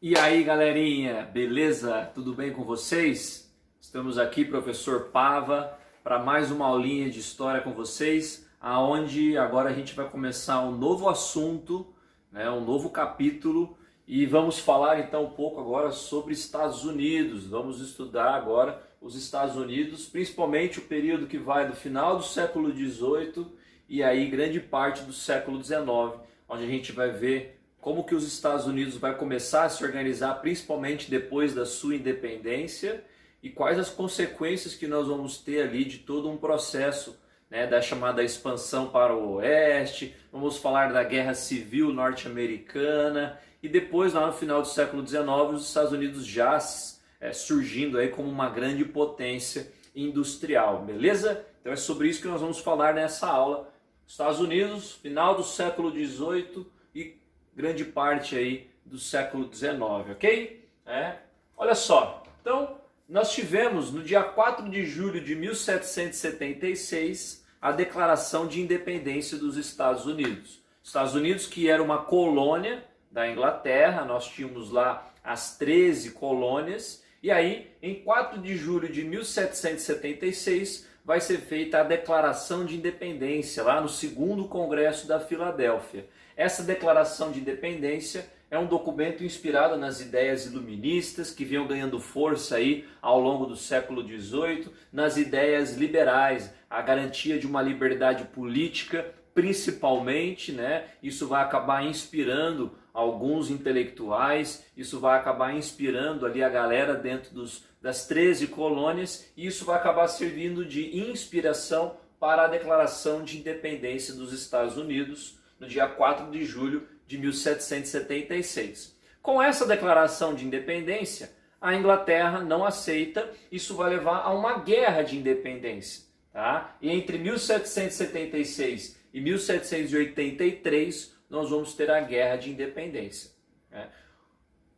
E aí, galerinha, beleza? Tudo bem com vocês? Estamos aqui, professor Pava, para mais uma aulinha de história com vocês, aonde agora a gente vai começar um novo assunto, né, um novo capítulo, e vamos falar então um pouco agora sobre Estados Unidos. Vamos estudar agora os Estados Unidos, principalmente o período que vai do final do século XVIII e aí grande parte do século XIX, onde a gente vai ver como que os Estados Unidos vai começar a se organizar, principalmente depois da sua independência, e quais as consequências que nós vamos ter ali de todo um processo, né, da chamada expansão para o oeste. Vamos falar da Guerra Civil Norte-Americana e depois, lá no final do século XIX, os Estados Unidos já surgindo aí como uma grande potência industrial, beleza? Então é sobre isso que nós vamos falar nessa aula. Estados Unidos, final do século XVIII e grande parte aí do século XIX, ok? Olha só, então nós tivemos no dia 4 de julho de 1776 a Declaração de Independência dos Estados Unidos. Estados Unidos, que era uma colônia da Inglaterra, nós tínhamos lá as 13 colônias, e aí em 4 de julho de 1776 vai ser feita a Declaração de Independência, lá no segundo Congresso da Filadélfia. Essa Declaração de Independência é um documento inspirado nas ideias iluministas que vinham ganhando força aí ao longo do século XVIII, nas ideias liberais, a garantia de uma liberdade política, principalmente, né? Isso vai acabar inspirando alguns intelectuais, isso vai acabar inspirando ali a galera dentro das 13 colônias, e isso vai acabar servindo de inspiração para a Declaração de Independência dos Estados Unidos, no dia 4 de julho de 1776. Com essa declaração de independência, a Inglaterra não aceita, isso vai levar a uma guerra de independência. Tá? E entre 1776 e 1783, nós vamos ter a Guerra de Independência. Né?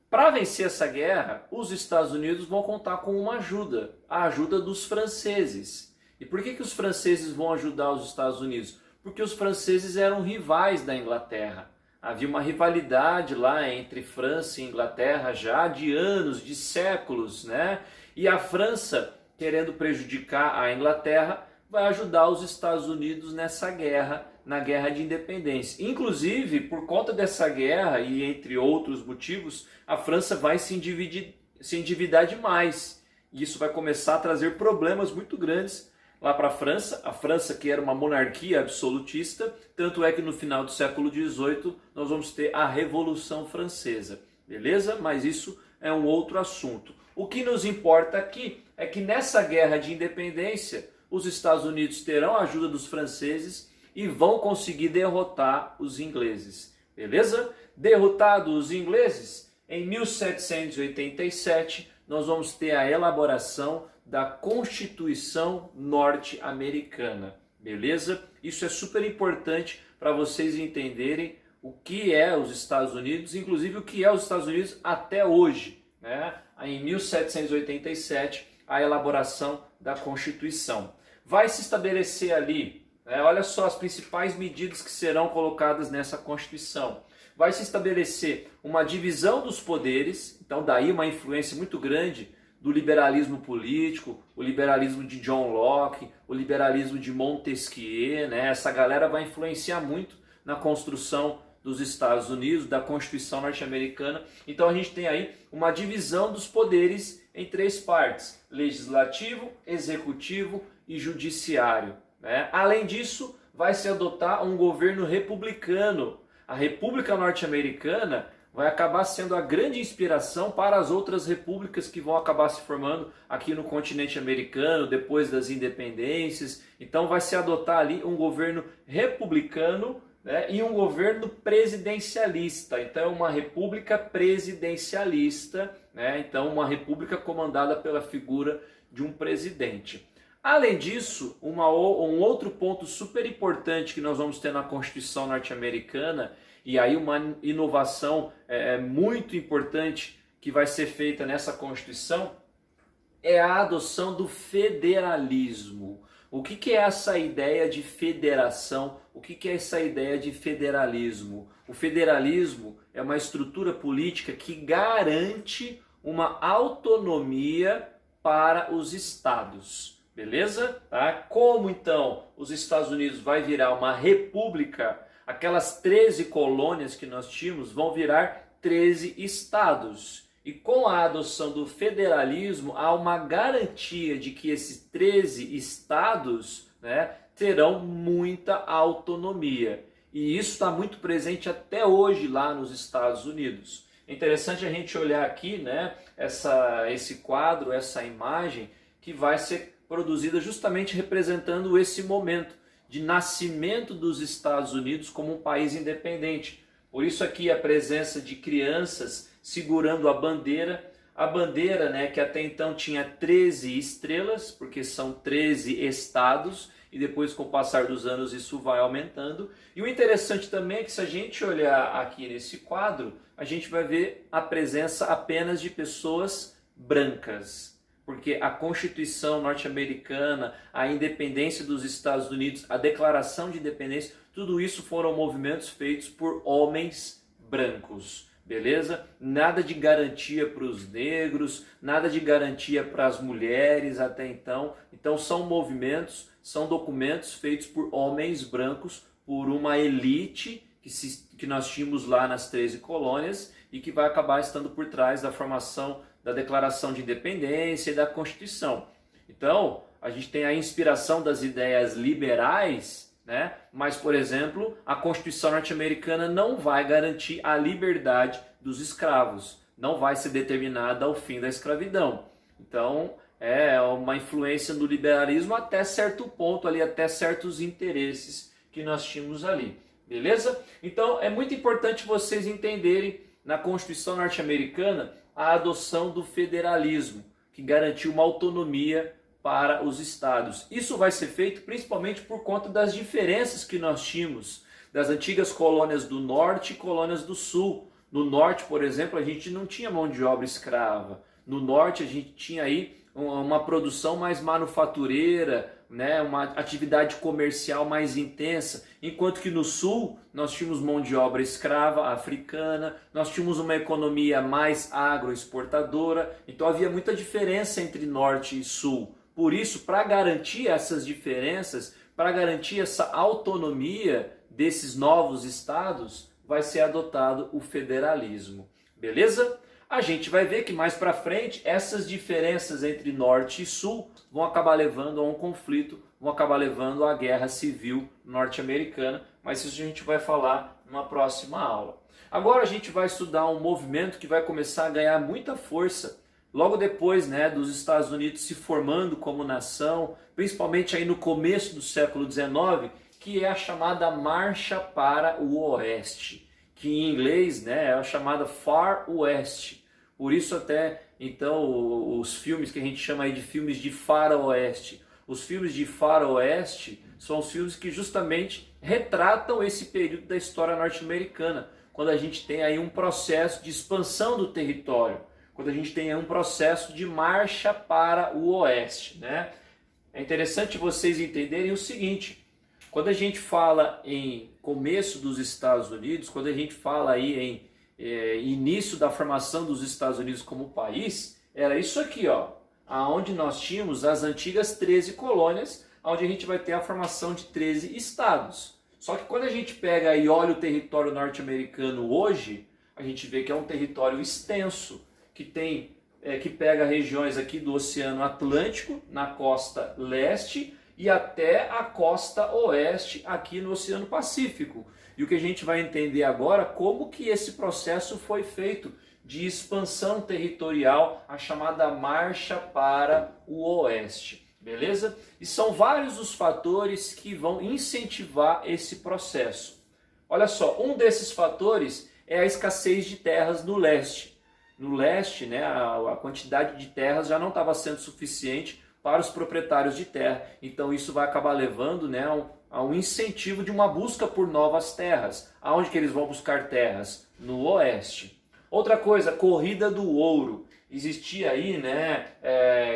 Para vencer essa guerra, os Estados Unidos vão contar com uma ajuda, a ajuda dos franceses. E por que os franceses vão ajudar os Estados Unidos? Porque os franceses eram rivais da Inglaterra. Havia uma rivalidade lá entre França e Inglaterra já de anos, de séculos, né? E a França, querendo prejudicar a Inglaterra, vai ajudar os Estados Unidos nessa guerra, na Guerra de Independência. Inclusive, por conta dessa guerra e entre outros motivos, a França vai se endividar demais. E isso vai começar a trazer problemas muito grandes lá para a França que era uma monarquia absolutista, tanto é que no final do século XVIII nós vamos ter a Revolução Francesa, beleza? Mas isso é um outro assunto. O que nos importa aqui é que nessa guerra de independência, os Estados Unidos terão a ajuda dos franceses e vão conseguir derrotar os ingleses, beleza? Derrotados os ingleses, em 1787 nós vamos ter a elaboração da Constituição norte-americana, beleza? Isso é super importante para vocês entenderem o que é os Estados Unidos, inclusive o que é os Estados Unidos até hoje, né? Em 1787, a elaboração da Constituição. Vai se estabelecer ali, né? Olha só as principais medidas que serão colocadas nessa Constituição. Vai se estabelecer uma divisão dos poderes, então daí uma influência muito grande do liberalismo político, o liberalismo de John Locke, o liberalismo de Montesquieu, né? Essa galera vai influenciar muito na construção dos Estados Unidos, da Constituição norte-americana. Então a gente tem aí uma divisão dos poderes em três partes: legislativo, executivo e judiciário, né? Além disso, vai se adotar um governo republicano. A República Norte-Americana vai acabar sendo a grande inspiração para as outras repúblicas que vão acabar se formando aqui no continente americano, depois das independências. Então vai se adotar ali um governo republicano, né, e um governo presidencialista. Então é uma república presidencialista, né, então uma república comandada pela figura de um presidente. Além disso, um outro ponto super importante que nós vamos ter na Constituição norte-americana, e aí uma inovação muito importante que vai ser feita nessa Constituição, é a adoção do federalismo. O que é essa ideia de federação? O que é essa ideia de federalismo? O federalismo é uma estrutura política que garante uma autonomia para os estados, beleza? Tá? Como então os Estados Unidos vai virar uma república, aquelas 13 colônias que nós tínhamos vão virar 13 estados. E com a adoção do federalismo, há uma garantia de que esses 13 estados, né, terão muita autonomia. E isso está muito presente até hoje lá nos Estados Unidos. É interessante a gente olhar aqui, né, esse quadro, essa imagem, que vai ser produzida justamente representando esse momento de nascimento dos Estados Unidos como um país independente. Por isso aqui a presença de crianças segurando a bandeira, né, que até então tinha 13 estrelas, porque são 13 estados, e depois com o passar dos anos isso vai aumentando. E o interessante também é que se a gente olhar aqui nesse quadro, a gente vai ver a presença apenas de pessoas brancas. Porque a Constituição norte-americana, a independência dos Estados Unidos, a Declaração de Independência, tudo isso foram movimentos feitos por homens brancos. Beleza? Nada de garantia para os negros, nada de garantia para as mulheres até então. Então são movimentos, são documentos feitos por homens brancos, por uma elite que nós tínhamos lá nas 13 colônias e que vai acabar estando por trás da formação da Declaração de Independência e da Constituição. Então, a gente tem a inspiração das ideias liberais, né? Mas, por exemplo, a Constituição norte-americana não vai garantir a liberdade dos escravos, não vai ser determinada o fim da escravidão. Então, é uma influência no liberalismo até certo ponto, ali, até certos interesses que nós tínhamos ali. Beleza? Então, é muito importante vocês entenderem na Constituição norte-americana a adoção do federalismo, que garantiu uma autonomia para os estados. Isso vai ser feito principalmente por conta das diferenças que nós tínhamos das antigas colônias do norte e colônias do sul. No norte, por exemplo, a gente não tinha mão de obra escrava. No norte a gente tinha aí uma produção mais manufatureira, né, uma atividade comercial mais intensa, enquanto que no sul nós tínhamos mão de obra escrava africana, nós tínhamos uma economia mais agroexportadora, então havia muita diferença entre norte e sul. Por isso, para garantir essas diferenças, para garantir essa autonomia desses novos estados, vai ser adotado o federalismo. Beleza? A gente vai ver que mais para frente essas diferenças entre norte e sul vão acabar levando a um conflito, vão acabar levando à guerra civil norte-americana, mas isso a gente vai falar numa próxima aula. Agora a gente vai estudar um movimento que vai começar a ganhar muita força logo depois, né, dos Estados Unidos se formando como nação, principalmente aí no começo do século XIX, que é a chamada Marcha para o Oeste, que em inglês, né, é a chamada Far West. Por isso até, então, os filmes que a gente chama aí de filmes de faroeste. Os filmes de faroeste são os filmes que justamente retratam esse período da história norte-americana, quando a gente tem aí um processo de expansão do território, quando a gente tem aí um processo de marcha para o oeste, né? É interessante vocês entenderem o seguinte: quando a gente fala em começo dos Estados Unidos, quando a gente fala aí em início da formação dos Estados Unidos como país, era isso aqui, ó, aonde nós tínhamos as antigas 13 colônias, onde a gente vai ter a formação de 13 estados. Só que quando a gente pega e olha o território norte-americano hoje, a gente vê que é um território extenso, que pega regiões aqui do Oceano Atlântico, na costa leste, e até a costa oeste aqui no Oceano Pacífico. E o que a gente vai entender agora, como que esse processo foi feito de expansão territorial, a chamada marcha para o oeste, beleza? E são vários os fatores que vão incentivar esse processo. Olha só, um desses fatores é a escassez de terras no leste. No leste, né, a quantidade de terras já não estava sendo suficiente para os proprietários de terra. Então isso vai acabar levando, né, a um incentivo de uma busca por novas terras. Aonde que eles vão buscar terras? No oeste. Outra coisa, corrida do ouro. Existia aí, né,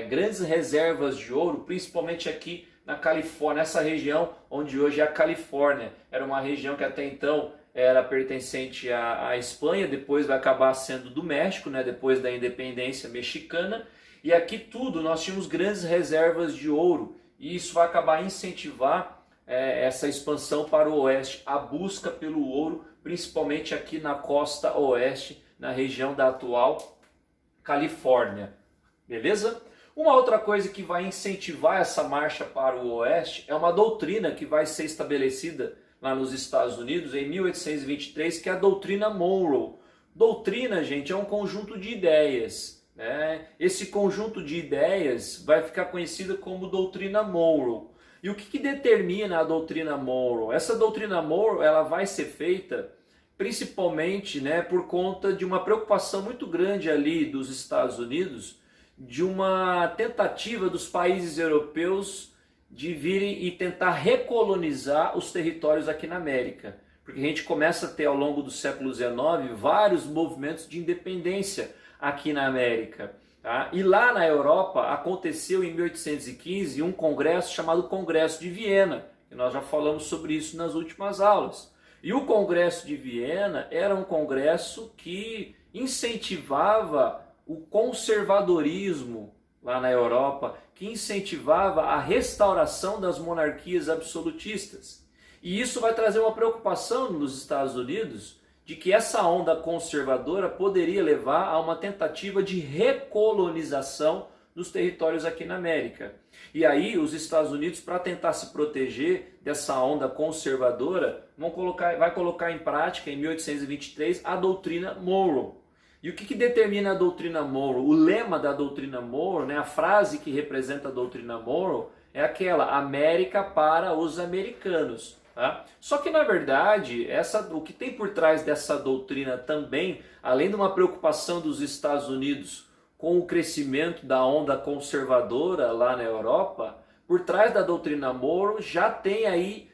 grandes reservas de ouro, principalmente aqui na Califórnia, nessa região onde hoje é a Califórnia. Era uma região que até então era pertencente à Espanha, depois vai acabar sendo do México, né, depois da independência mexicana. E aqui tudo, nós tínhamos grandes reservas de ouro, e isso vai acabar incentivar essa expansão para o oeste, a busca pelo ouro, principalmente aqui na costa oeste, na região da atual Califórnia, beleza? Uma outra coisa que vai incentivar essa marcha para o oeste é uma doutrina que vai ser estabelecida lá nos Estados Unidos em 1823, que é a doutrina Monroe. Doutrina, gente, é um conjunto de ideias, né? Esse conjunto de ideias vai ficar conhecido como doutrina Monroe. E o que determina a doutrina Monroe? Essa doutrina Monroe, ela vai ser feita principalmente, né, por conta de uma preocupação muito grande ali dos Estados Unidos, de uma tentativa dos países europeus de virem e tentar recolonizar os territórios aqui na América. Porque a gente começa a ter ao longo do século XIX vários movimentos de independência aqui na América. Tá? E lá na Europa aconteceu em 1815 um congresso chamado Congresso de Viena, que nós já falamos sobre isso nas últimas aulas. E o Congresso de Viena era um congresso que incentivava o conservadorismo lá na Europa, que incentivava a restauração das monarquias absolutistas. E isso vai trazer uma preocupação nos Estados Unidos de que essa onda conservadora poderia levar a uma tentativa de recolonização dos territórios aqui na América. E aí os Estados Unidos, para tentar se proteger dessa onda conservadora, vai colocar em prática, em 1823, a doutrina Monroe. E o que determina a doutrina Monroe? O lema da doutrina Monroe, né, a frase que representa a doutrina Monroe, é aquela: América para os americanos. Tá? Só que na verdade, o que tem por trás dessa doutrina também, além de uma preocupação dos Estados Unidos com o crescimento da onda conservadora lá na Europa, por trás da doutrina Monroe já tem aí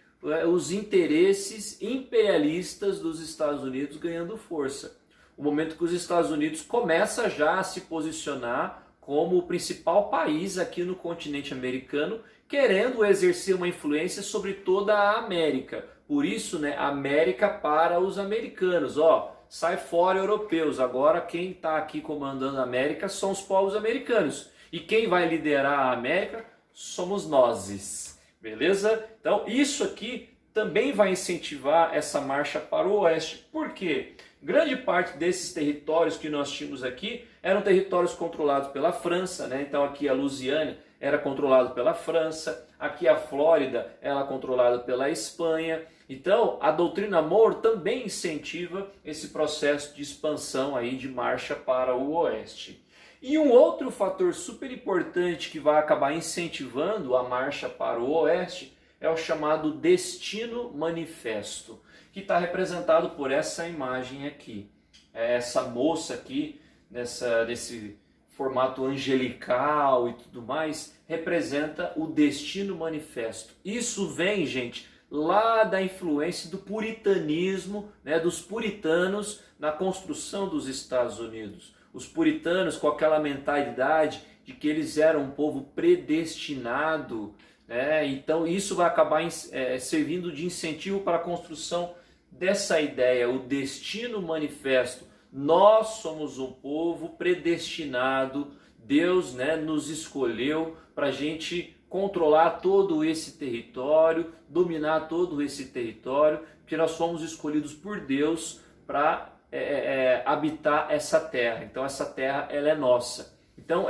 os interesses imperialistas dos Estados Unidos ganhando força. O momento que os Estados Unidos começa já a se posicionar como o principal país aqui no continente americano, querendo exercer uma influência sobre toda a América. Por isso, né, América para os americanos. Ó, sai fora europeus, agora quem está aqui comandando a América são os povos americanos. E quem vai liderar a América somos nós. Beleza? Então isso aqui também vai incentivar essa marcha para o oeste. Por quê? Grande parte desses territórios que nós tínhamos aqui eram territórios controlados pela França, né? Então aqui a Louisiana era controlado pela França, aqui a Flórida era controlada pela Espanha. Então a doutrina Monroe também incentiva esse processo de expansão aí, de marcha para o oeste. E um outro fator super importante que vai acabar incentivando a marcha para o oeste é o chamado Destino Manifesto, que está representado por essa imagem aqui. Essa moça aqui, nesse formato angelical e tudo mais, representa o Destino Manifesto. Isso vem, gente, lá da influência do puritanismo, né, dos puritanos na construção dos Estados Unidos. Os puritanos com aquela mentalidade de que eles eram um povo predestinado, né? Então isso vai acabar servindo de incentivo para a construção dessa ideia, o Destino Manifesto. Nós somos um povo predestinado, Deus, né, nos escolheu para a gente controlar todo esse território, dominar todo esse território, porque nós fomos escolhidos por Deus para habitar essa terra. Então essa terra, ela é nossa. Então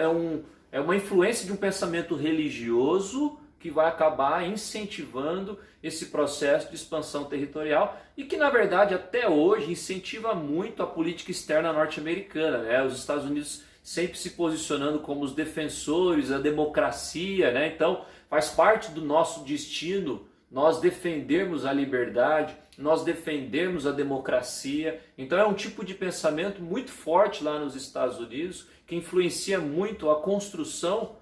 é uma influência de um pensamento religioso que vai acabar incentivando esse processo de expansão territorial e que, na verdade, até hoje incentiva muito a política externa norte-americana, né? Os Estados Unidos sempre se posicionando como os defensores da democracia, né? Então faz parte do nosso destino nós defendermos a liberdade, nós defendermos a democracia. Então é um tipo de pensamento muito forte lá nos Estados Unidos, que influencia muito a construção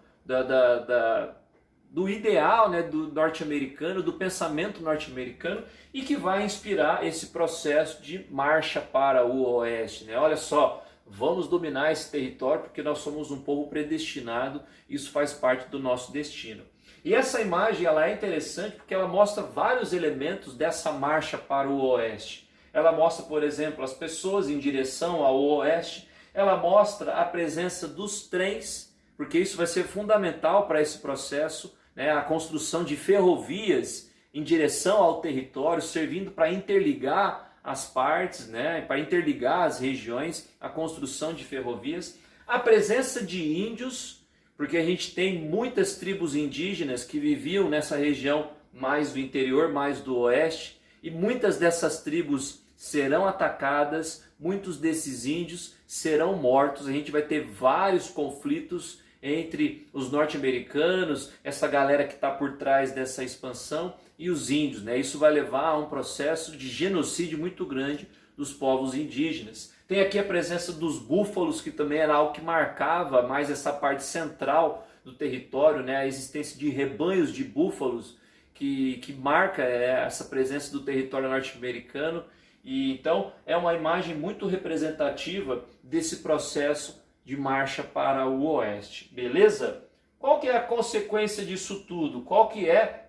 do ideal, né, do norte-americano, do pensamento norte-americano, e que vai inspirar esse processo de marcha para o oeste, né? Olha só, vamos dominar esse território porque nós somos um povo predestinado, isso faz parte do nosso destino. E essa imagem, ela é interessante porque ela mostra vários elementos dessa marcha para o oeste. ela mostra, por exemplo, as pessoas em direção ao oeste, ela mostra a presença dos trens, porque isso vai ser fundamental para esse processo, né? A construção de ferrovias em direção ao território, servindo para interligar as partes, né? Para interligar as regiões, a construção de ferrovias, a presença de índios, porque a gente tem muitas tribos indígenas que viviam nessa região mais do interior, mais do oeste, e muitas dessas tribos serão atacadas, muitos desses índios serão mortos. A gente vai ter vários conflitos entre os norte-americanos, essa galera que está por trás dessa expansão, e os índios, né? Isso vai levar a um processo de genocídio muito grande dos povos indígenas. Tem aqui a presença dos búfalos, que também era algo que marcava mais essa parte central do território, né? A existência de rebanhos de búfalos que marca essa presença do território norte-americano. E então é uma imagem muito representativa desse processo de marcha para o oeste, beleza? Qual que é a consequência disso tudo? Qual que é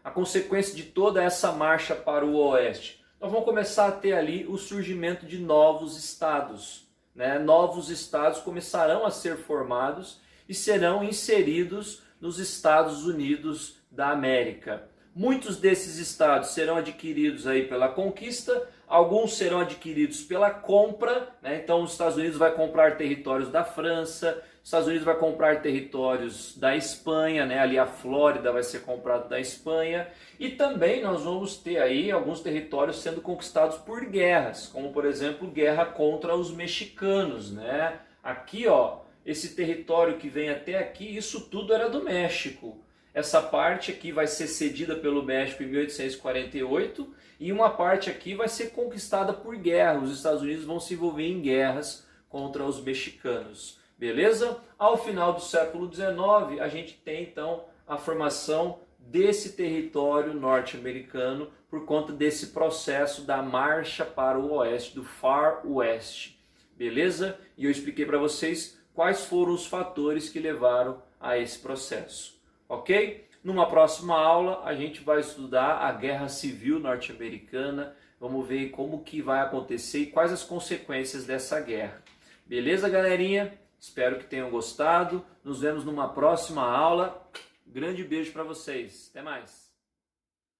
a consequência de toda essa marcha para o oeste? Nós vamos começar a ter ali o surgimento de novos estados, né? Novos estados começarão a ser formados e serão inseridos nos Estados Unidos da América. Muitos desses estados serão adquiridos aí pela conquista, alguns serão adquiridos pela compra, né? Então os Estados Unidos vai comprar territórios da França, os Estados Unidos vai comprar territórios da Espanha, né? Ali a Flórida vai ser comprado da Espanha, e também nós vamos ter aí alguns territórios sendo conquistados por guerras, como por exemplo guerra contra os mexicanos, né? Aqui, ó, esse território que vem até aqui, isso tudo era do México. Essa parte aqui vai ser cedida pelo México em 1848 e uma parte aqui vai ser conquistada por guerra. Os Estados Unidos vão se envolver em guerras contra os mexicanos. Beleza? Ao final do século XIX, a gente tem então a formação desse território norte-americano por conta desse processo da marcha para o oeste, do Far West. Beleza? E eu expliquei para vocês quais foram os fatores que levaram a esse processo. Ok? Numa próxima aula a gente vai estudar a Guerra Civil Norte-Americana, vamos ver como que vai acontecer e quais as consequências dessa guerra. Beleza, galerinha? Espero que tenham gostado. Nos vemos numa próxima aula. Grande beijo para vocês. Até mais.